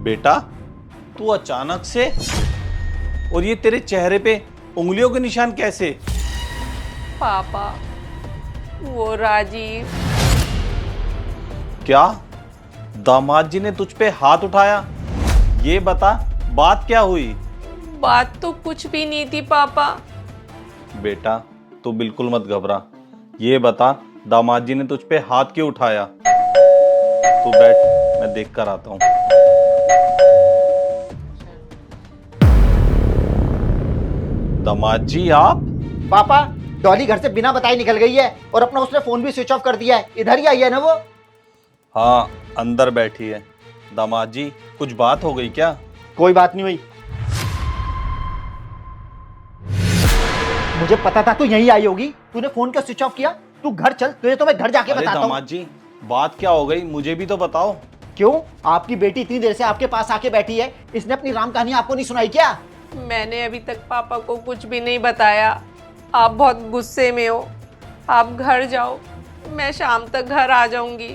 बेटा तू अचानक से, और ये तेरे चेहरे पे उंगलियों के निशान कैसे? पापा, वो राजीव। क्या दामाद जी ने तुझ पे हाथ उठाया? ये बता बात क्या हुई? बात तो कुछ भी नहीं थी पापा। बेटा तू बिल्कुल मत घबरा, ये बता दामाद जी ने तुझ पे हाथ क्यों उठाया? तू बैठ, मैं देख कर आता हूँ। दामाद जी आप? पापा, डॉली घर से बिना बताए निकल गई है और अपना उसने फोन भी स्विच ऑफ कर दिया है। इधर ही आई है ना वो? हाँ अंदर बैठी है। दामाद जी कुछ बात हो गई क्या? कोई बात नहीं हुई। मुझे पता था तू यहीं आई होगी। तूने फोन क्यों स्विच ऑफ किया? तू घर चल, तुझे तो मैं घर जाके अरे बताता हूँ। दामाद जी बात क्या हो गई, मुझे भी तो बताओ। क्यों? आपकी बेटी इतनी देर से आपके पास आके बैठी है, इसने अपनी राम कहानी आपको नहीं सुनाई क्या? मैंने अभी तक पापा को कुछ भी नहीं बताया। आप बहुत गुस्से में हो। आप घर जाओ, मैं शाम तक घर आ जाऊंगी।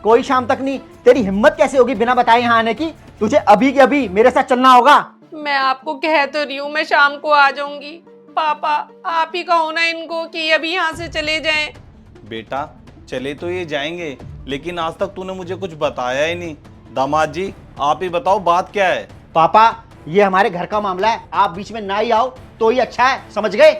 कोई शाम तक नहीं। तेरी हिम्मत कैसे होगी बिना बताए यहाँ आने की? तुझे अभी के अभी मेरे साथ चलना होगा। मैं आपको कह तो रही हूँ मैं शाम को आ जाऊंगी। पापा, आप ही कहो ना इनको कि अभी यहाँ से चले जाएं। बेटा चले तो ये जाएंगे, लेकिन आज तक तूने मुझे कुछ बताया ही नहीं। दामाद जी आप ही बताओ बात क्या है? पापा, ये हमारे घर का मामला है, आप बीच में ना ही आओ तो ही अच्छा है, समझ गए?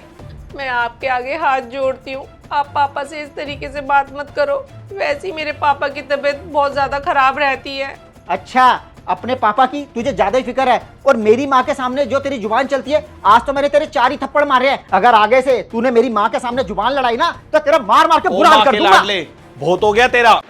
मैं आपके आगे हाथ जोड़ती हूँ, आप पापा से इस तरीके से बात मत करो। वैसे ही मेरे पापा की तबीयत बहुत ज्यादा खराब रहती है। अच्छा, अपने पापा की तुझे ज्यादा ही फिक्र है, और मेरी माँ के सामने जो तेरी जुबान चलती है, आज तो मैंने तेरे 4 ही थप्पड़ मारे हैं। अगर आगे से तूने मेरी माँ के सामने जुबान लड़ाई ना तो तेरा मार मार के बुरा हाल कर दूंगा। बहुत हो गया तेरा।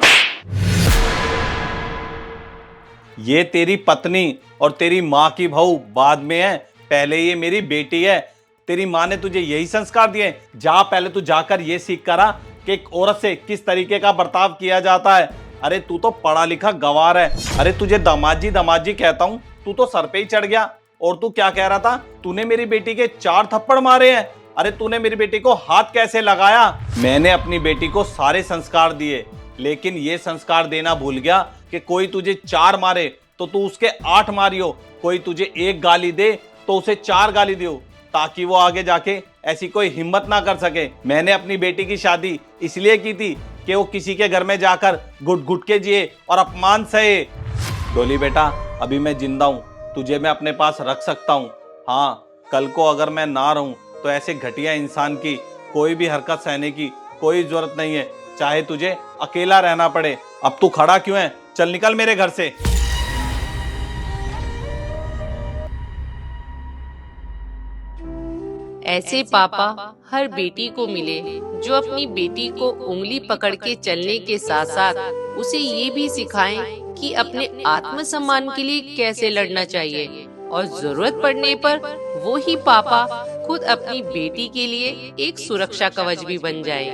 ये तेरी पत्नी और तेरी माँ की बहू बाद में है, पहले ये मेरी बेटी है। तेरी माँ ने तुझे यही संस्कार दिए? जा पहले तू जाकर ये सीख कर आ कि एक औरत से किस तरीके का बर्ताव किया जाता है। अरे तू तो पढ़ा लिखा गवार है। अरे तुझे दामाद जी कहता हूँ, तू तो सर पे ही चढ़ गया। और तू क्या कह रहा था? तूने मेरी बेटी के 4 थप्पड़ मारे हैं। अरे तूने मेरी बेटी को हाथ कैसे लगाया? मैंने अपनी बेटी को सारे संस्कार दिए, लेकिन ये संस्कार देना भूल गया कि कोई तुझे 4 मारे तो तू उसके 8 मारियो, कोई तुझे 1 गाली दे तो उसे 4 गाली दियो, ताकि वो आगे जाके ऐसी कोई हिम्मत ना कर सके। मैंने अपनी बेटी की शादी इसलिए की थी कि वो किसी के घर में जाकर घुट घुट के जिए और अपमान सहे। डोली बेटा, अभी मैं जिंदा हूँ, तुझे मैं अपने पास रख सकता हूँ। हाँ, कल को अगर मैं ना रहूं तो ऐसे घटिया इंसान की कोई भी हरकत सहने की कोई जरूरत नहीं है, चाहे तुझे अकेला रहना पड़े। अब तू खड़ा क्यों है? चल निकल मेरे घर से। ऐसे पापा हर बेटी को मिले जो अपनी बेटी को उंगली पकड़ के चलने के साथ साथ उसे ये भी सिखाएं कि अपने आत्मसम्मान के लिए कैसे लड़ना चाहिए, और जरूरत पड़ने पर वो ही पापा खुद अपनी बेटी के लिए एक सुरक्षा कवच भी बन जाए।